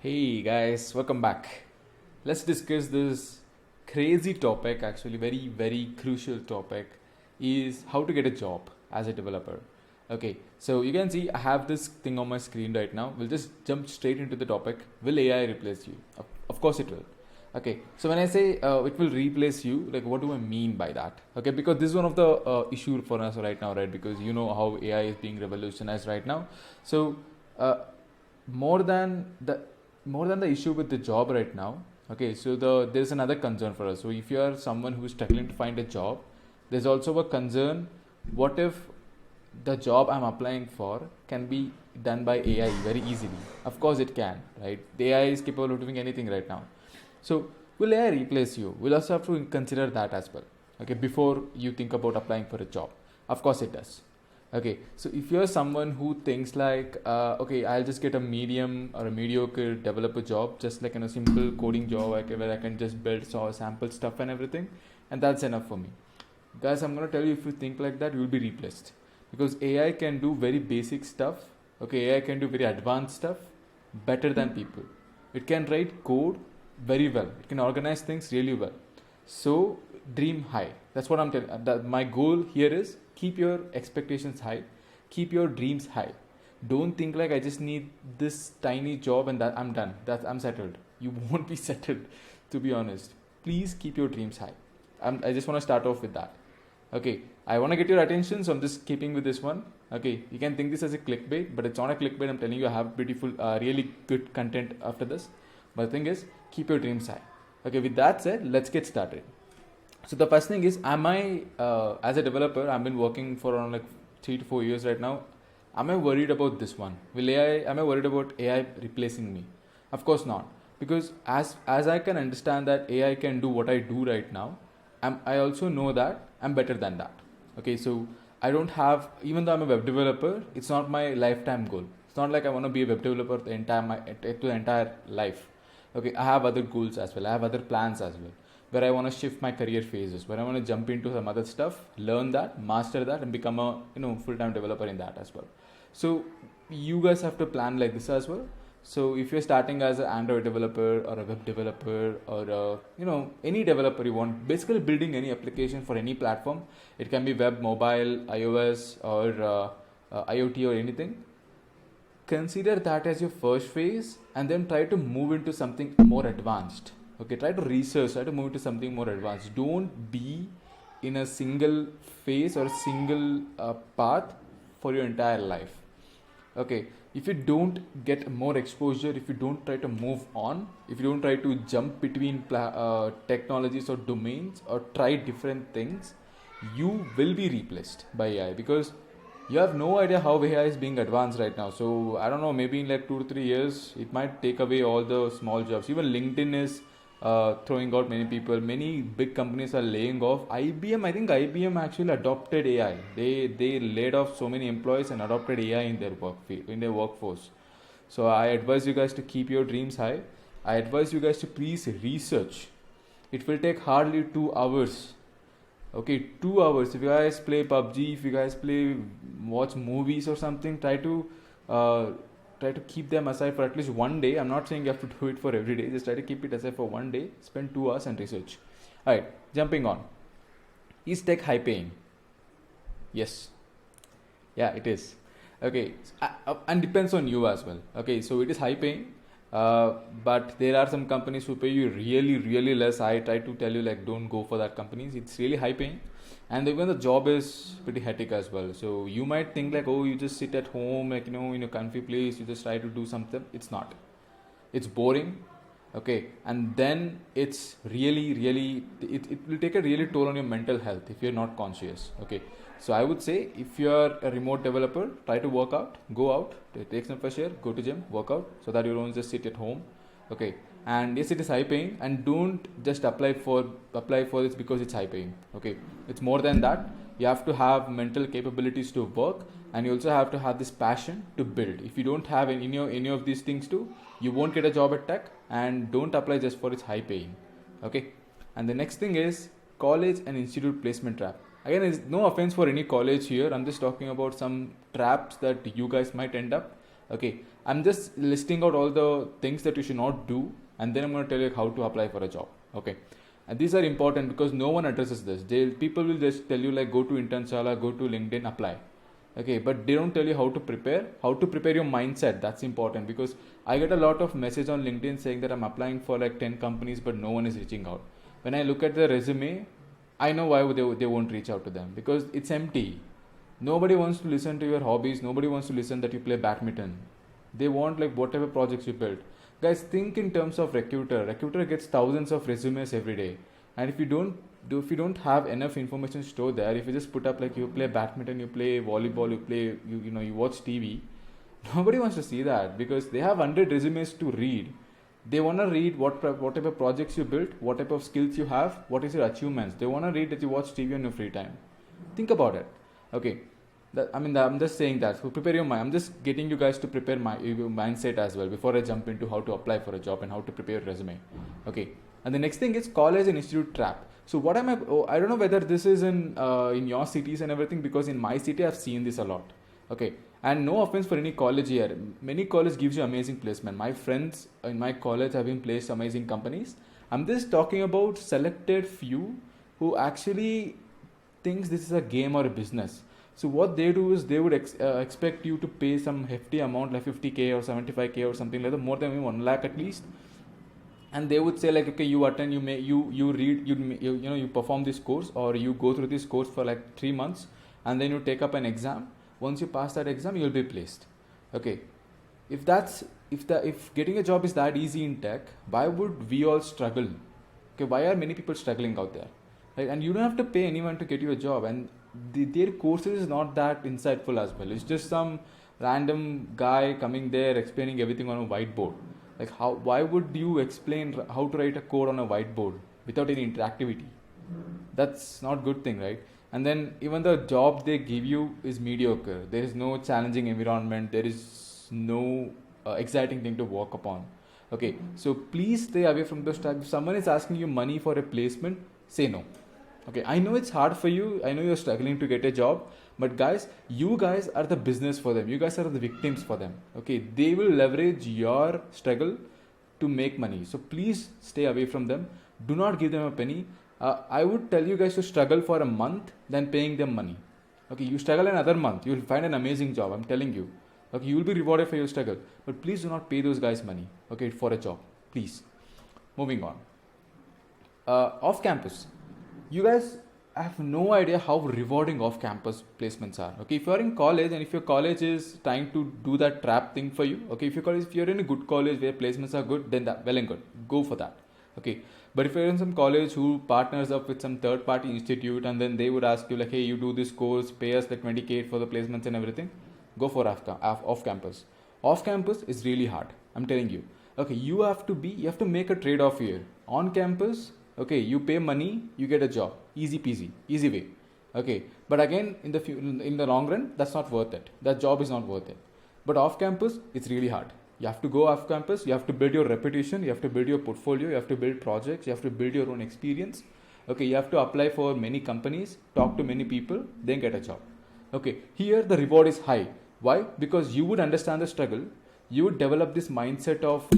Hey guys, welcome back. Let's discuss this crazy topic, actually, very crucial topic is how to get a job as a developer. Okay, so you can see I have this thing on my screen right now. We'll just jump straight into the topic. Will AI replace you? Of course it will. Okay, so when I say it will replace you, like what do I mean by that? Okay, because this is one of the issue for us right now, right? Because you know how AI is being revolutionized right now. So uh, more than the more than the issue with the job right now, okay, so there's another concern for us. So if you are someone who is struggling to find a job, there's also a concern: what if the job I'm applying for can be done by AI very easily? Of course it can, right? The AI is capable of doing anything right now. So will AI replace you? We'll also have to consider that as well, okay, before you think about applying for a job. Of course it does. Okay, so if you're someone who thinks like, okay, I'll just get a medium or a mediocre developer job, just like in a simple coding job where I can just build sample stuff and everything, and that's enough for me. Guys, I'm gonna tell you, if you think like that, you will be replaced, because AI can do very basic stuff. Okay, AI can do very advanced stuff better than people. It can write code very well. It can organize things really well. So dream high. That's what I'm telling. My goal here is keep your expectations high, keep your dreams high. Don't think like I just need this tiny job and that I'm done. That I'm settled. You won't be settled, to be honest. Please keep your dreams high. I just want to start off with that. Okay, I want to get your attention, so I'm just keeping with this one. Okay, you can think this as a clickbait, but it's not a clickbait. I'm telling you, I have beautiful, really good content after this. But the thing is, keep your dreams high. Okay, with that said, let's get started. So the first thing is, am I, as a developer, I've been working for around like 3 to 4 years right now. Am I worried about this one? Am I worried about AI replacing me? Of course not. Because as I can understand that AI can do what I do right now, I also know that I'm better than that. Okay, so I don't have, even though I'm a web developer, it's not my lifetime goal. It's not like I want to be a web developer the entire life. Okay, I have other goals as well. I have other plans as well, where I want to shift my career phases, where I want to jump into some other stuff, learn that, master that, and become a full-time developer in that as well. So you guys have to plan like this as well. So if you're starting as an Android developer or a web developer or any developer you want, basically building any application for any platform, it can be web, mobile, iOS, or IoT or anything. Consider that as your first phase, and then try to move into something more advanced. Okay, try to research, try to move into something more advanced. Don't be in a single phase or single path for your entire life. Okay, if you don't get more exposure, if you don't try to move on, if you don't try to jump between technologies or domains or try different things, you will be replaced by AI, because you have no idea how AI is being advanced right now. So I don't know, maybe in like 2 to 3 years it might take away all the small jobs. Even LinkedIn is throwing out many people. Many big companies are laying off. I think IBM actually adopted AI. They laid off so many employees and adopted AI in their workforce. So I advise you guys to keep your dreams high. I advise you guys to please research. It will take hardly 2 hours. Okay, 2 hours. If you guys play PUBG, if you guys watch movies or something, uh, try to keep them aside for at least one day. I'm not saying you have to do it for every day. Just try to keep it aside for one day. Spend 2 hours and research. All right, jumping on. Is tech high paying? Yes. Yeah, it is. Okay, and depends on you as well. Okay, so it is high paying, but there are some companies who pay you really less. I try to tell you like don't go for that companies. It's really high paying, and even the job is pretty hectic as well. So you might think like, oh, you just sit at home, like in a comfy place, you just try to do something. It's not. It's boring. Okay, and then it's it will take a really toll on your mental health if you're not conscious. Okay, so I would say if you're a remote developer, try to work out, go out, take some fresh air, go to gym, work out, so that you don't just sit at home. Okay, and yes, it is high paying, and don't just apply for this because it's high paying. Okay, it's more than that. You have to have mental capabilities to work, and you also have to have this passion to build. If you don't have any of these things too, you won't get a job at tech, and don't apply just for its high paying. Okay, and the next thing is college and institute placement trap. Again, it's no offense for any college here. I'm just talking about some traps that you guys might end up. Okay, I'm just listing out all the things that you should not do, and then I'm going to tell you how to apply for a job. Okay, and these are important because no one addresses this. People will just tell you like go to Internshala, go to LinkedIn, apply. Okay, but they don't tell you how to prepare your mindset. That's important because I get a lot of message on LinkedIn saying that I'm applying for like 10 companies, but no one is reaching out. When I look at the resume, I know why they won't reach out to them, because it's empty. Nobody wants to listen to your hobbies. Nobody wants to listen that you play badminton. They want like whatever projects you build. Guys, think in terms of recruiter. Recruiter gets thousands of resumes every day, and if you don't have enough information stored there, if you just put up like you play badminton, you play volleyball, you watch TV, nobody wants to see that because they have 100 resumes to read. They want to read what type of projects you built, what type of skills you have, what is your achievements. They want to read that you watch TV on your free time. Think about it. Okay, I'm just saying that. So prepare your mind. I'm just getting you guys to prepare your mindset as well before I jump into how to apply for a job and how to prepare your resume. Okay, and the next thing is college and institute trap. So what am I? I don't know whether this is in your cities and everything, because in my city I've seen this a lot. Okay, and no offense for any college here. Many college gives you amazing placement. My friends in my college have been placed amazing companies. I'm just talking about selected few who actually thinks this is a game or a business. So what they do is they would expect you to pay some hefty amount like 50k or 75k or something like that, more than 1 lakh at least. And they would say like, okay, you attend, you read, you perform this course, or you go through this course for like 3 months, and then you take up an exam. Once you pass that exam, you'll be placed. Okay, if getting a job is that easy in tech, why would we all struggle? Okay, why are many people struggling out there? Right? And you don't have to pay anyone to get you a job, and their courses is not that insightful as well. It's just some random guy coming there explaining everything on a whiteboard. Like why would you explain how to write a code on a whiteboard without any interactivity? That's not good thing, right? And then even the job they give you is mediocre. There is no challenging environment. There is no exciting thing to work upon. Okay, so please stay away from those types. If someone is asking you money for a placement, say no. Okay, I know it's hard for you. I know you're struggling to get a job, but guys, you guys are the business for them. You guys are the victims for them. Okay, they will leverage your struggle to make money. So please stay away from them. Do not give them a penny. I would tell you guys to struggle for a month than paying them money. Okay, you struggle another month, you will find an amazing job. I'm telling you. Okay, you will be rewarded for your struggle. But please do not pay those guys money. Okay, for a job. Please. Moving on. Off campus. You guys have no idea how rewarding off campus placements are. Okay, if you're in college and if your college is trying to do that trap thing for you, okay, if you're in a good college where placements are good, then that well and good. Go for that. Okay, but if you're in some college who partners up with some third party institute, and then they would ask you like, hey, you do this course, pay us like 20k for the placements and everything, go for off campus. Off campus is really hard, I'm telling you. Okay, you have to make a trade off here. On campus, okay, you pay money, you get a job, easy peasy, easy way. Okay, but again, in the long run, that's not worth it. That job is not worth it. But off campus, it's really hard. You have to go off campus, you have to build your reputation, you have to build your portfolio, you have to build projects, you have to build your own experience. Okay, you have to apply for many companies, talk to many people, then get a job. Okay, here the reward is high. Why? Because you would understand the struggle. You would develop this mindset of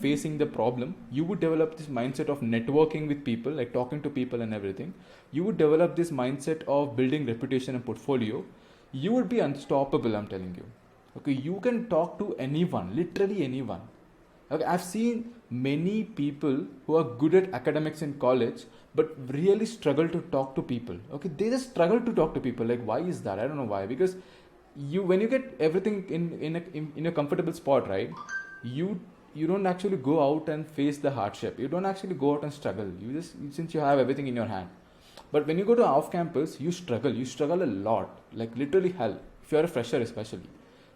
facing the problem. You would develop this mindset of networking with people, like talking to people and everything. You would develop this mindset of building reputation and portfolio. You would be unstoppable, I'm telling you. Okay, you can talk to anyone, literally anyone. Okay, I've seen many people who are good at academics in college, but really struggle to talk to people. Okay, they just struggle to talk to people. Like, why is that? I don't know why. Because when you get everything in a comfortable spot, right? You don't actually go out and face the hardship. You don't actually go out and struggle. Since you have everything in your hand. But when you go to off campus, you struggle a lot, like literally hell. If you're a fresher, especially.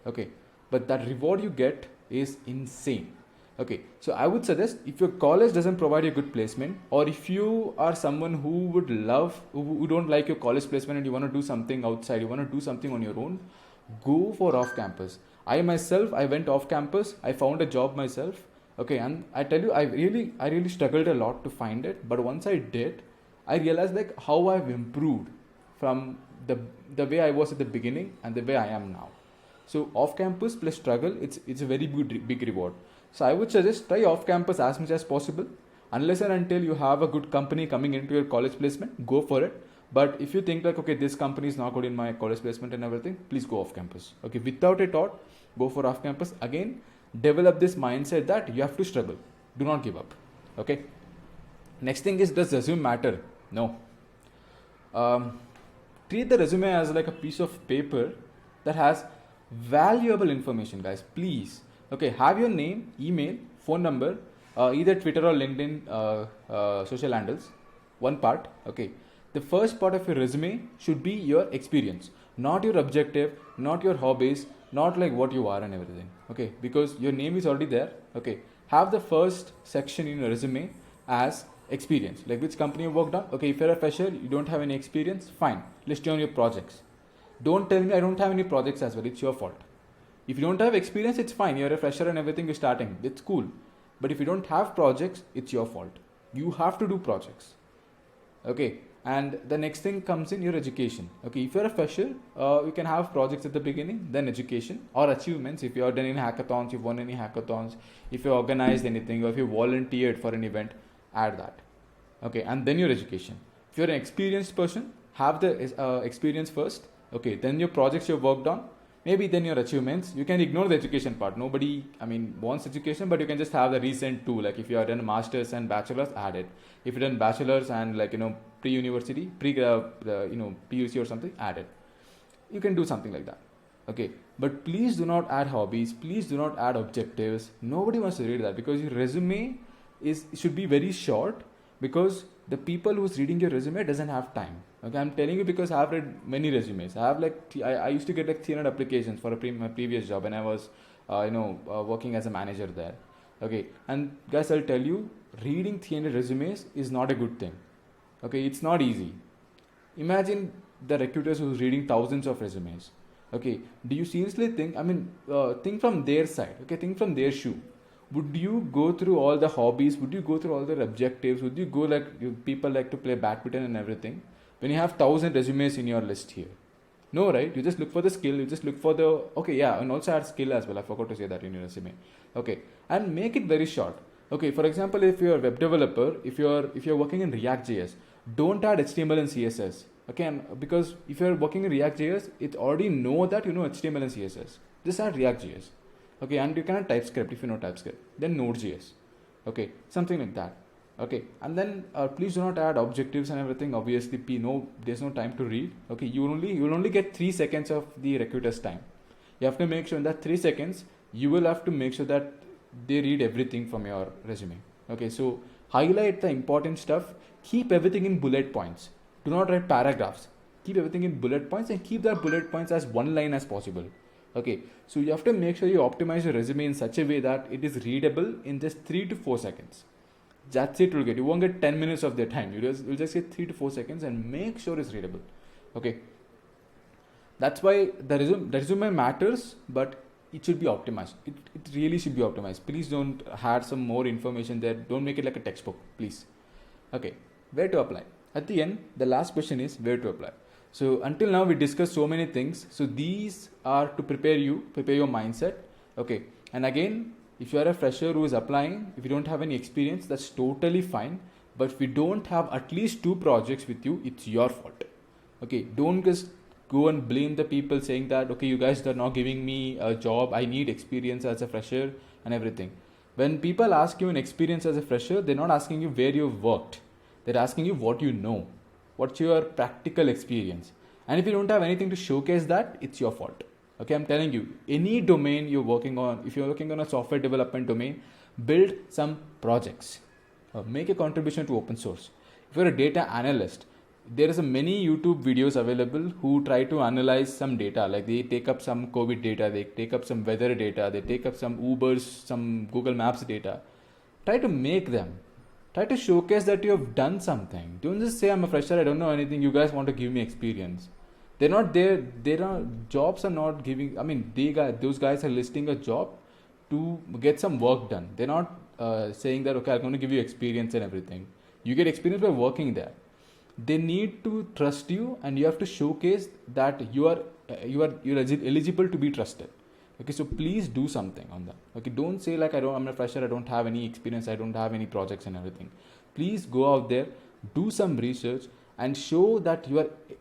Okay, but that reward you get is insane. Okay, so I would suggest, if your college doesn't provide you a good placement, or if you are someone who don't like your college placement and you want to do something outside, you want to do something on your own, go for off campus. I went off campus. I found a job myself. Okay, and I tell you, I really struggled a lot to find it. But once I did, I realized like how I've improved from the way I was at the beginning and the way I am now. So off campus plus struggle, it's a very big reward. So I would suggest try off campus as much as possible. Unless and until you have a good company coming into your college placement, go for it. But if you think like, okay, this company is not good in my college placement and everything, please go off campus. Okay, without a thought, go for off campus. Again, develop this mindset that you have to struggle. Do not give up. Okay. Next thing is, does resume matter? No. Treat the resume as like a piece of paper that has valuable information, guys. Please. Okay, have your name, email, phone number, either Twitter or LinkedIn social handles. One part. Okay. The first part of your resume should be your experience, not your objective, not your hobbies, not like what you are and everything. Okay, because your name is already there. Okay, have the first section in your resume as experience, like which company you worked on. Okay, if you're a fresher, you don't have any experience, fine, list down your projects. Don't tell me I don't have any projects as well, it's your fault. If you don't have experience, it's fine, you're a fresher and everything, you're starting, it's cool. But if you don't have projects, it's your fault. You have to do projects. Okay, and the next thing comes in your education. Okay, if you're a fresher, you can have projects at the beginning, then education or achievements. If you have done any hackathons, you've won any hackathons, if you organized anything, or if you volunteered for an event, add that. Okay, and then your education. If you're an experienced person, have the experience first. Okay, then your projects you've worked on, maybe then your achievements. You can ignore the education part. Nobody, wants education, but you can just have the recent too. Like if you have done masters and bachelors, add it. If you done bachelors and pre-university, PUC or something, add it. You can do something like that. Okay, but please do not add hobbies. Please do not add objectives. Nobody wants to read that, because your resume should be very short, because the people who's reading your resume doesn't have time. Okay, I'm telling you because I've read many resumes. I have I used to get like 300 applications for my previous job, and I was working as a manager there. Okay, and guys, I'll tell you, reading 300 resumes is not a good thing. Okay, it's not easy. Imagine the recruiters who's reading thousands of resumes. Okay, do you seriously think, think from their side, okay, think from their shoe. Would you go through all the hobbies? Would you go through all their objectives? Would you go people like to play badminton and everything, when you have 1,000 resumes in your list here? No, right? You just look for the skill. You just look for and also add skill as well. I forgot to say that in your resume. Okay, and make it very short. Okay, for example, if you're a web developer, if you're working in React.js, don't add HTML and CSS. Okay, and because if you're working in React.js, it already know that you know HTML and CSS. Just add React.js. Okay, and you can add TypeScript if you know TypeScript. Then Node.js. Okay, something like that. Okay, and then please do not add objectives and everything. Obviously, there's no time to read. Okay, you will only get 3 seconds of the recruiter's time. You have to make sure in that 3 seconds, you will have to make sure that they read everything from your resume. Okay, so highlight the important stuff. Keep everything in bullet points. Do not write paragraphs. Keep everything in bullet points, and keep that bullet points as one line as possible. Okay, so you have to make sure you optimize your resume in such a way that it is readable in just 3 to 4 seconds. That's it. You won't get 10 minutes of their time. You'll just get 3 to 4 seconds, and make sure it's readable. Okay, that's why the resume matters, but it should be optimized. It really should be optimized. Please don't add some more information there. Don't make it like a textbook, please. Okay, where to apply? At the end, the last question is where to apply. So until now we discussed so many things. So these are to prepare your mindset. Okay, and again, if you are a fresher who is applying, if you don't have any experience, that's totally fine. But if you don't have at least 2 projects with you, it's your fault. Okay, don't just go and blame the people saying that, okay, you guys are not giving me a job, I need experience as a fresher and everything. When people ask you an experience as a fresher, they're not asking you where you've worked. They're asking you what you know. What's your practical experience? And if you don't have anything to showcase that, it's your fault. Okay, I'm telling you, any domain you're working on, if you're working on a software development domain, build some projects. Make a contribution to open source. If you're a data analyst, there is many YouTube videos available who try to analyze some data. Like they take up some COVID data, they take up some weather data, they take up some Ubers, some Google Maps data. Try to make them. Try to showcase that you have done something. Don't just say I'm a fresher, I don't know anything, you guys want to give me experience. They're not there. Jobs are not giving. Those guys are listing a job to get some work done. They're not saying that, okay, I'm going to give you experience and everything. You get experience by working there. They need to trust you, and you have to showcase that you're eligible to be trusted. Okay, so please do something on that. Okay, don't say like I'm a fresher, I don't have any experience, I don't have any projects and everything. Please go out there, do some research, and show that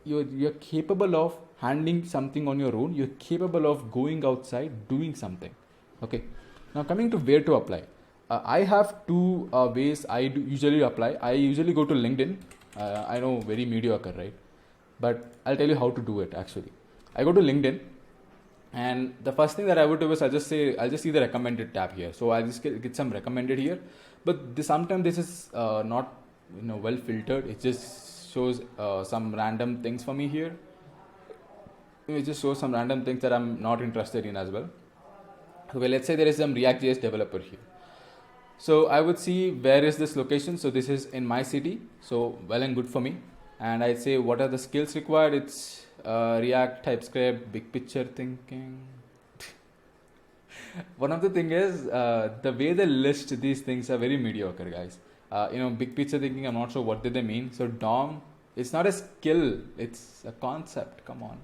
you're capable of handling something on your own. You're capable of going outside, doing something. Okay. Now coming to where to apply. I have two ways I do usually apply. I usually go to LinkedIn. I know, very mediocre, right? But I'll tell you how to do it actually. I go to LinkedIn, and the first thing that I would do is I'll just see the recommended tab here. So I'll just get some recommended here. But sometimes this is not well filtered. It just shows some random things for me here. It just shows some random things that I'm not interested in as well. Okay, let's say there is some React.js developer here. So I would see where is this location. So this is in my city. So well and good for me. And I'd say what are the skills required. It's React, TypeScript, big picture thinking. One of the thing is the way they list these things are very mediocre, guys. Big picture thinking, I'm not sure what did they mean. So DOM, it's not a skill, it's a concept. Come on.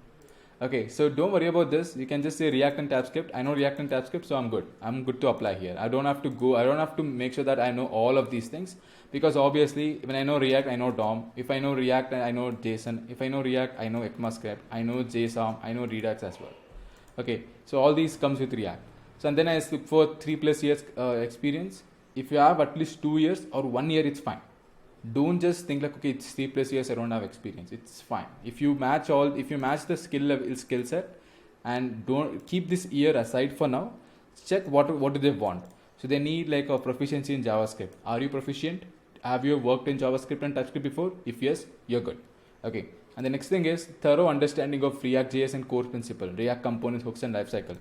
Okay, so don't worry about this. You can just say React and TypeScript. I know React and TypeScript, so I'm good. I'm good to apply here. I don't have to make sure that I know all of these things, because obviously when I know React, I know DOM. If I know React, I know JSON. If I know React, I know ECMAScript. I know JSON. I know Redux as well. Okay, so all these comes with React. So and then I look for 3+ years experience. If you have at least 2 years or 1 year, it's fine. Don't just think like, okay, it's 3+ years, I don't have experience. It's fine. If you match the skill set, and don't keep this year aside for now, check what do they want. So they need like a proficiency in JavaScript. Are you proficient? Have you worked in JavaScript and TypeScript before? If yes, you're good. Okay. And the next thing is thorough understanding of React.js and core principle, React components, hooks, and lifecycle.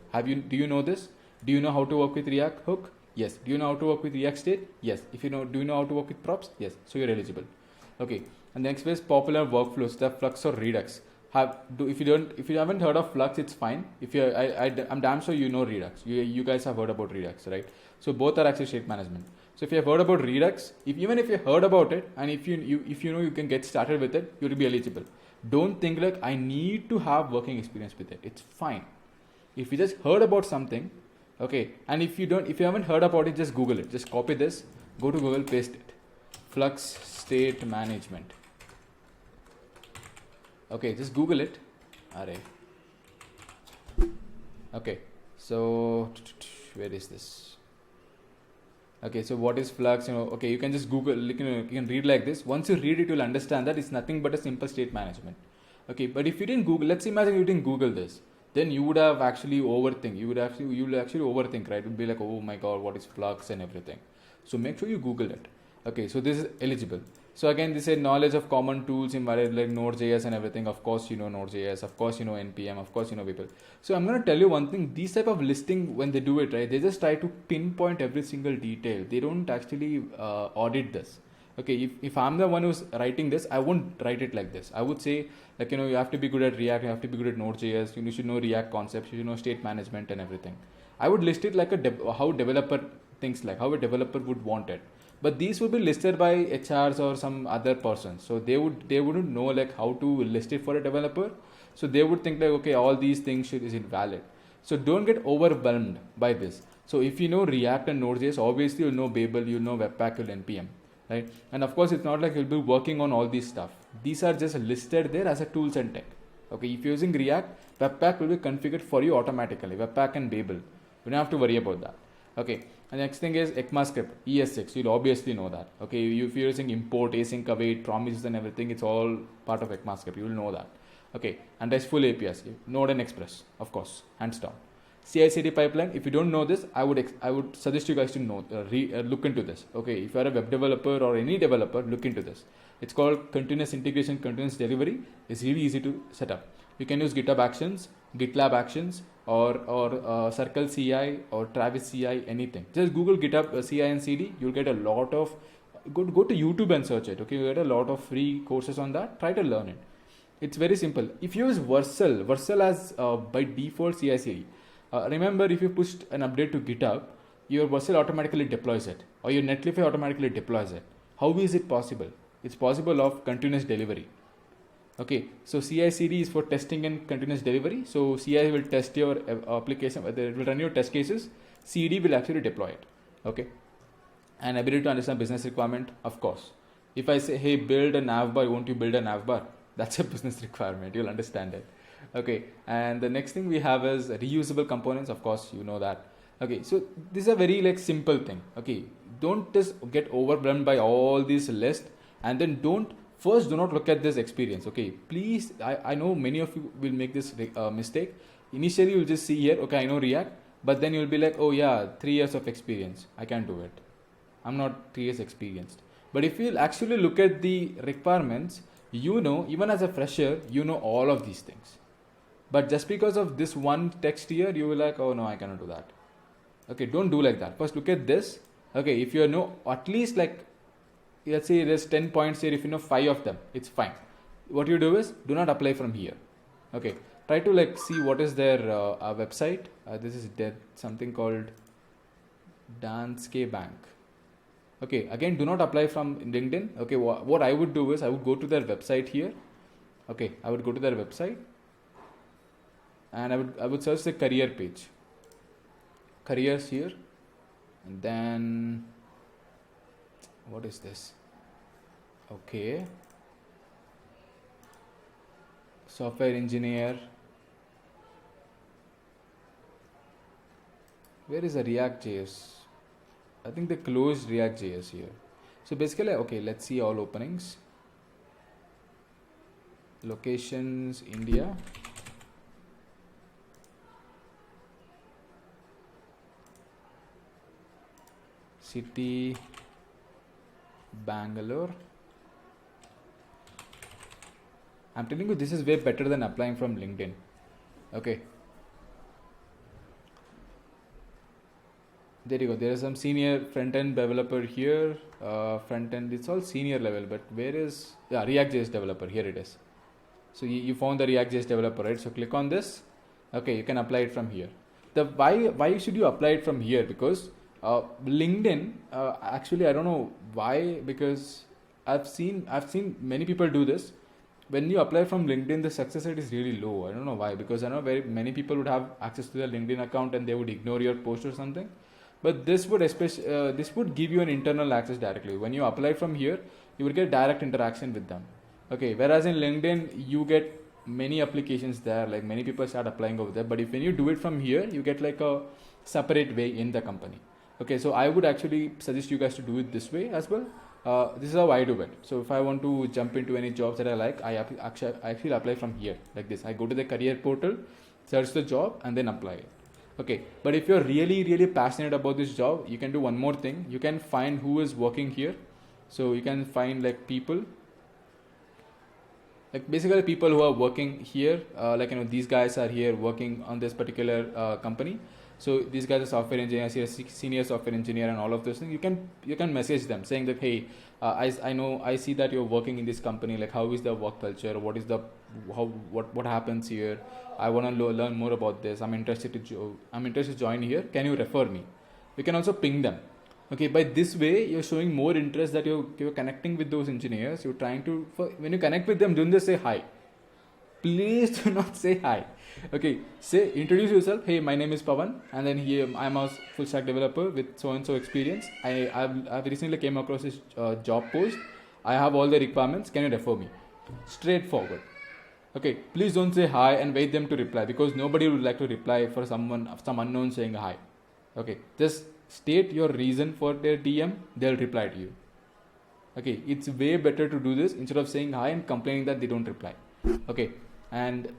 Do you know this? Do you know how to work with React hook? Yes. Do you know how to work with React state? Yes. Do you know how to work with props? Yes. So you're eligible. Okay. And the next is popular workflows, the Flux or Redux. If you haven't heard of Flux, it's fine. I'm damn sure you know Redux. You guys have heard about Redux, right? So both are actually state management. So if you have heard about Redux, even if you heard about it, and if you can get started with it, you'll be eligible. Don't think like I need to have working experience with it. It's fine. If you just heard about something, okay, and if you haven't heard about it, just Google it. Just copy this, go to Google, paste it. Flux state management. Okay, just Google it. Alright. Okay, so where is this? Okay, so what is Flux? Okay, you can just Google. You can read like this. Once you read it, you'll understand that it's nothing but a simple state management. Okay, but if you didn't Google, let's imagine you didn't Google this, then you would have actually overthink. You will actually overthink, right? It would be like, oh my god, what is Flux and everything. So make sure you Google it. Okay, so this is eligible. So again, this is knowledge of common tools in like Node.js and everything. Of course, you know Node.js. Of course, you know NPM. Of course, you know people. So I'm going to tell you one thing. These type of listing, when they do it, right, they just try to pinpoint every single detail. They don't actually audit this. Okay, if I'm the one who's writing this, I won't write it like this. I would say, like, you have to be good at React. You have to be good at Node.js. You should know React concepts. You should know state management and everything. I would list it like how developer thinks, like how a developer would want it. But these would be listed by HRs or some other person. So they wouldn't know like how to list it for a developer. So they would think like, okay, all these things is invalid. So don't get overwhelmed by this. So if you know React and Node.js, obviously you'll know Babel, you'll know Webpack, you'll NPM, right? And of course, it's not like you'll be working on all these stuff. These are just listed there as a tools and tech. Okay, if you're using React, Webpack will be configured for you automatically. Webpack and Babel. You don't have to worry about that. Okay. And next thing is ECMAScript, ES6. You'll obviously know that. Okay, if you're using import, async, await, promises and everything, it's all part of ECMAScript. You will know that. Okay, and RESTful APIs, Node and Express, of course, hands down. CI/CD pipeline. If you don't know this, I would suggest you guys to know, look into this. Okay, if you are a web developer or any developer, look into this. It's called continuous integration, continuous delivery. It's really easy to set up. You can use GitHub Actions, GitLab Actions, or Circle CI or Travis CI, anything. Just Google GitHub CI and CD. You'll get a lot of. Go to YouTube and search it. Okay, you get a lot of free courses on that. Try to learn it. It's very simple. If you use Vercel as by default CI/CD. Remember, if you pushed an update to GitHub, your Vercel automatically deploys it, or your Netlify automatically deploys it. How is it possible? It's possible of continuous delivery. Okay, so CI/CD is for testing and continuous delivery. So CI will test your application, it will run your test cases. CD will actually deploy it. Okay, and ability to understand business requirement, of course. If I say, hey, build a nav bar, won't you build a nav bar? That's a business requirement. You'll understand it. Okay, and the next thing we have is reusable components. Of course, you know that. Okay, so this is a very like simple thing. Okay, don't just get overwhelmed by all these lists, and then do not look at this experience. Okay, please, I know many of you will make this mistake. Initially, you'll just see here, okay, I know React, but then you'll be like, oh yeah, 3 years of experience, I can't do it. I'm not 3 years experienced. But if you actually look at the requirements, you know, even as a fresher, you know all of these things. But just because of this one text here, you will like, oh no, I cannot do that. Okay, don't do like that. First look at this. Okay, if you know at least like, let's say there's 10 points here, if you know 5 of them, it's fine. What you do is, do not apply from here. Okay, try to like see what is their website. This is something called Danske Bank. Okay, again, do not apply from LinkedIn. Okay, what I would do is I would go to their website here. Okay, I would go to their website and I would search the career page. Careers here, and then what is this? Okay, software engineer. Where is the React.js? I think they closed React.js here. So basically, okay, let's see all openings. Locations, India. City, Bangalore. I'm telling you, this is way better than applying from LinkedIn. Okay. There you go. There is some senior front-end developer here. Front-end, it's all senior level, but where is, yeah, React.js developer. Here it is. So you found the React.js developer, right? So click on this. Okay, you can apply it from here. Why should you apply it from here? Because LinkedIn, actually, I don't know why, because I've seen many people do this. When you apply from LinkedIn, the success rate is really low. I don't know why, because I know very many people would have access to their LinkedIn account and they would ignore your post or something. But this would give you an internal access directly. When you apply from here, you will get direct interaction with them. Okay, whereas in LinkedIn, you get many applications there, like many people start applying over there. But when you do it from here, you get like a separate way in the company. Okay, so I would actually suggest you guys to do it this way as well. This is how I do it. So if I want to jump into any jobs that I like, I actually apply from here like this. I go to the career portal, search the job, and then apply it. Okay, but if you're really passionate about this job, you can do one more thing. You can find who is working here. So you can find like people, like basically people who are working here, like these guys are here working on this particular company. So these guys are software engineers, senior software engineer, and all of those things. You can message them saying that, hey, I see that you're working in this company. Like, how is the work culture? What happens here? I want to learn more about this. I'm interested to join here. Can you refer me? You can also ping them. Okay, by this way, you're showing more interest that you're connecting with those engineers. You're trying to, when you connect with them, don't just say hi. Please do not say hi. Okay, introduce yourself. Hey, my name is Pawan, and then here I'm a full stack developer with so and so experience. I've recently came across this job post. I have all the requirements. Can you refer me? Straightforward. Okay, please don't say hi and wait them to reply, because nobody would like to reply for some unknown saying hi. Okay, just state your reason for their DM. They'll reply to you. Okay, it's way better to do this instead of saying hi and complaining that they don't reply. Okay, and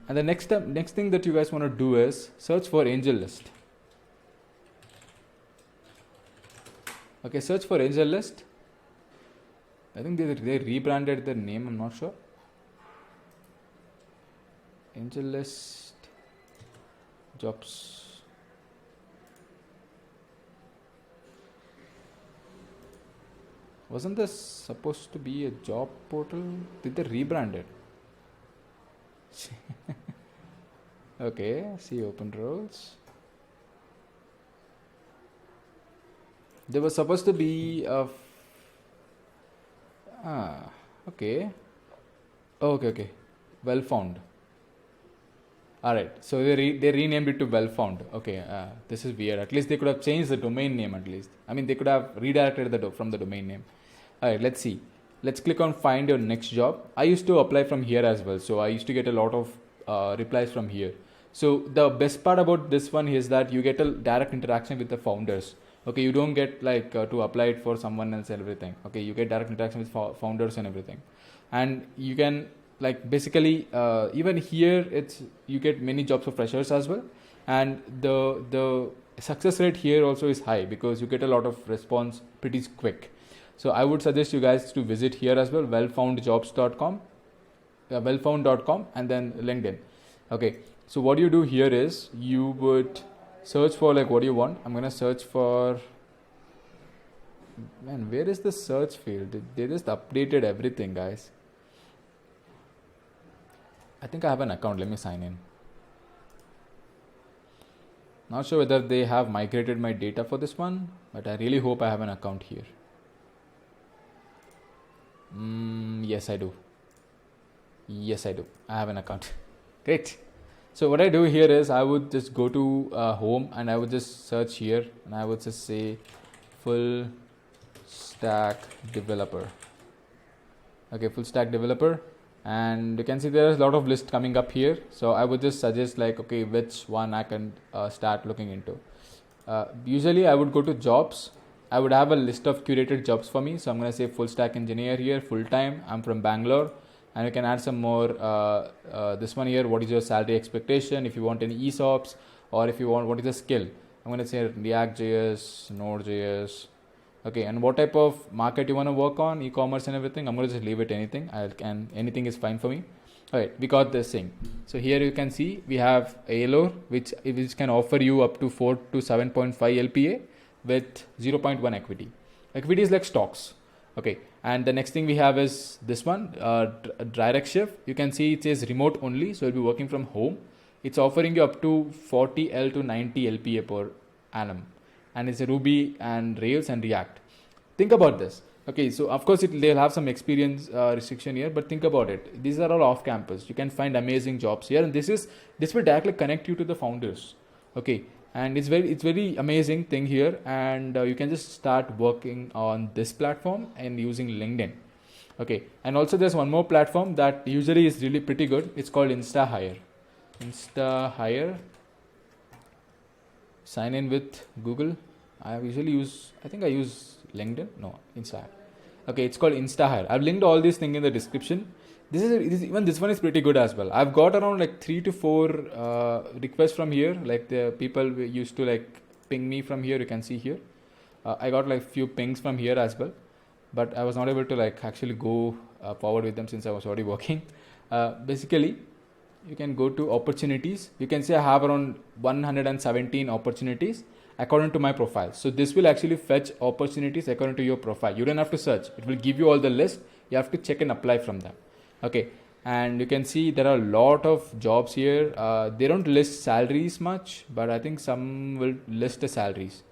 the next thing that you guys want to do is search for AngelList. Okay, search for AngelList. I think they rebranded their name. I'm not sure. AngelList jobs. Wasn't this supposed to be a job portal? Did they rebrand it? Okay, see open roles. There was supposed to be a Okay. Okay. Well found. All right. So they renamed it to well found. Okay. This is weird. At least they could have changed the domain name. At least I mean they could have redirected from the domain name. All right. Let's see. Let's click on find your next job. I used to apply from here as well. So I used to get a lot of replies from here. So the best part about this one is that you get a direct interaction with the founders. Okay, you don't get like to apply it for someone else and everything. Okay, you get direct interaction with founders and everything, and you can like basically even here it's you get many jobs for freshers as well, and the success rate here also is high because you get a lot of response pretty quick. So I would suggest you guys to visit here as well, wellfoundjobs.com, wellfound.com, and then LinkedIn. Okay, so what you do here is you would search for like what you want. I'm gonna search for, man, where is the search field? They just updated everything, guys. I think I have an account. Let me sign in. Not sure whether they have migrated my data for this one, but I really hope I have an account here. Yes, I do. I have an account. Great. So what I do here is I would just go to home and I would just search here and I would just say full stack developer. Okay, full stack developer, and you can see there is a lot of lists coming up here. So I would just suggest like, okay, which one I can start looking into. Usually I would go to jobs. I would have a list of curated jobs for me. So I'm going to say full stack engineer here, full time. I'm from Bangalore. And you can add some more, this one here, what is your salary expectation, if you want any ESOPs, or if you want, what is the skill. I'm going to say React.js, Node.js. Okay, and what type of market you want to work on, e-commerce and everything. I'm going to just leave it anything. Anything is fine for me. All right, we got this thing. So here you can see we have ALOR, which can offer you up to 4 to 7.5 LPA with 0.1 equity. Equity is like stocks. Okay, and the next thing we have is this one, direct shift. You can see it says remote only, so you'll be working from home. It's offering you up to 40 L to 90 LPA per annum, and it's a Ruby and Rails and React. Think about this. Okay, so of course they'll have some experience restriction here, but think about it. These are all off campus. You can find amazing jobs here, and this will directly connect you to the founders. Okay. And it's very amazing thing here, and you can just start working on this platform and using LinkedIn. Okay, and also there's one more platform that usually is really pretty good. It's called InstaHire. Sign in with Google. I use LinkedIn. No, InstaHire. Okay, it's called InstaHire. I've linked all these things in the description. Even this one is pretty good as well. I've got around like 3 to 4 requests from here. Like the people used to like ping me from here. You can see here. I got like few pings from here as well, but I was not able to like actually go forward with them since I was already working. Basically, you can go to opportunities. You can see I have around 117 opportunities according to my profile. So this will actually fetch opportunities according to your profile. You don't have to search. It will give you all the list. You have to check and apply from them. Okay, and you can see there are a lot of jobs here. They don't list salaries much, but I think some will list the salaries.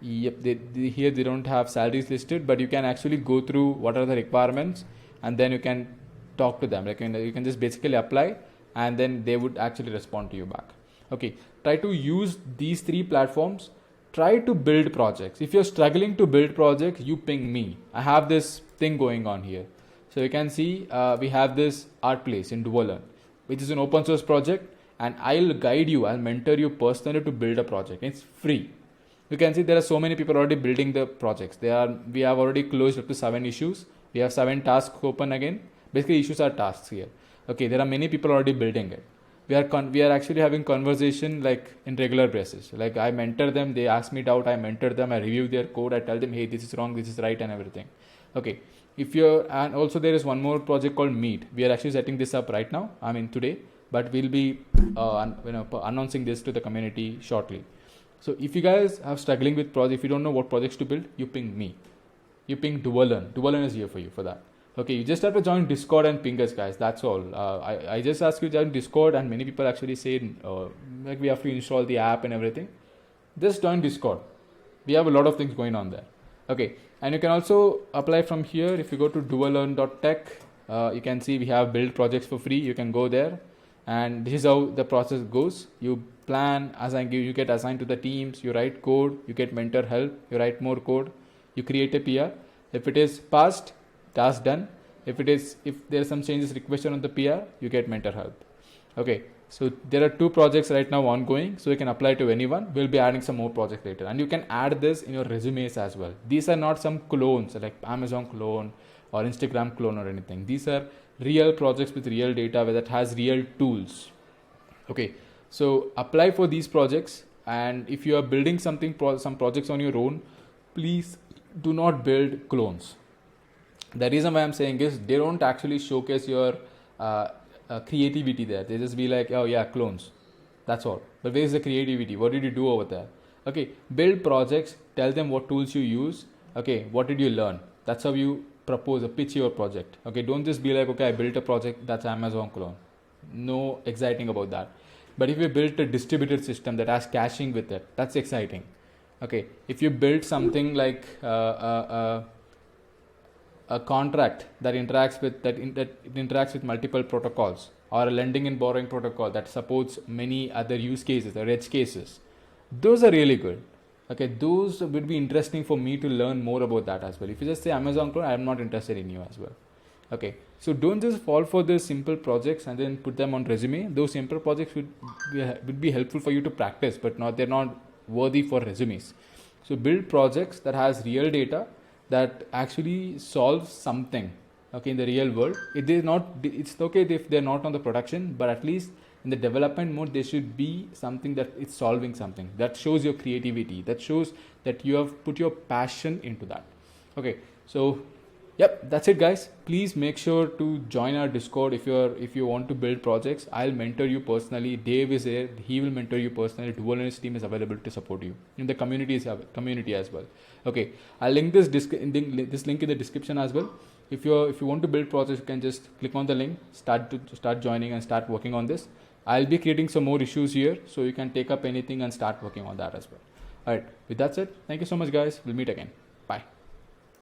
Yep, here they don't have salaries listed, but you can actually go through what are the requirements, and then you can talk to them. Like you can just basically apply, and then they would actually respond to you back. Okay, try to use these 3 platforms. Try to build projects. If you're struggling to build projects, you ping me. I have this thing going on here. So you can see we have this art place in Duolearn, which is an open source project, and I'll guide you, I'll mentor you personally to build a project. It's free. You can see there are so many people already building the projects. We have already closed up to 7 issues. We have 7 tasks open again. Basically issues are tasks here. Okay, there are many people already building it. We are actually having conversation like in regular basis. Like I mentor them, they ask me doubt, I mentor them, I review their code, I tell them, hey, this is wrong, this is right, and everything. Okay. And also there is one more project called Meet. We are actually setting this up right now. I mean today, but we'll be announcing this to the community shortly. So if you guys are struggling with projects, if you don't know what projects to build, you ping me. You ping Duolearn. Duolearn is here for you for that. Okay, you just have to join Discord and ping us, guys. That's all. I just ask you to join Discord, and many people actually say like we have to install the app and everything. Just join Discord. We have a lot of things going on there. Okay, and you can also apply from here. If you go to dualearn.tech, you can see we have build projects for free. You can go there, and this is how the process goes. You plan, you get assigned to the teams, you write code, you get mentor help, you write more code, you create a PR. If it is passed, task done. If there are some changes requested on the PR, you get mentor help. Okay, so there are 2 projects right now ongoing, so you can apply to anyone. We'll be adding some more projects later, and you can add this in your resumes as well. These are not some clones like Amazon clone or Instagram clone or anything. These are real projects with real data that has real tools. Okay, so apply for these projects, and if you are building some projects on your own, please do not build clones. The reason why I'm saying is they don't actually showcase your creativity there. They just be like, oh yeah, clones, that's all. But where's the creativity? What did you do over there? Okay, build projects, tell them what tools you use. Okay, what did you learn? That's how you propose or pitch your project. Okay, don't just be like, okay, I built a project that's Amazon clone. No exciting about that. But if you built a distributed system that has caching with it, that's exciting. Okay, if you build something like a contract that interacts with multiple protocols, or a lending and borrowing protocol that supports many other use cases or edge cases, those are really good. Okay, those would be interesting for me to learn more about that as well. If you just say Amazon clone, I am not interested in you as well. Okay, so don't just fall for the simple projects and then put them on resume. Those simple projects would be helpful for you to practice, but they're not worthy for resumes. So build projects that has real data that actually solves something. Okay, in the real world, it's okay if they're not on the production, but at least in the development mode, there should be something that it's solving something that shows your creativity, that shows that you have put your passion into that. Okay, so yep, that's it guys. Please make sure to join our Discord if you want to build projects. I'll mentor you personally. Dave is there, he will mentor you personally. Dual and his team is available to support you in the community as well. Okay, I'll link this link in the description as well. If you want to build projects, you can just click on the link, start joining and start working on this. I'll be creating some more issues here, so you can take up anything and start working on that as well. Alright, with that said, thank you so much guys. We'll meet again.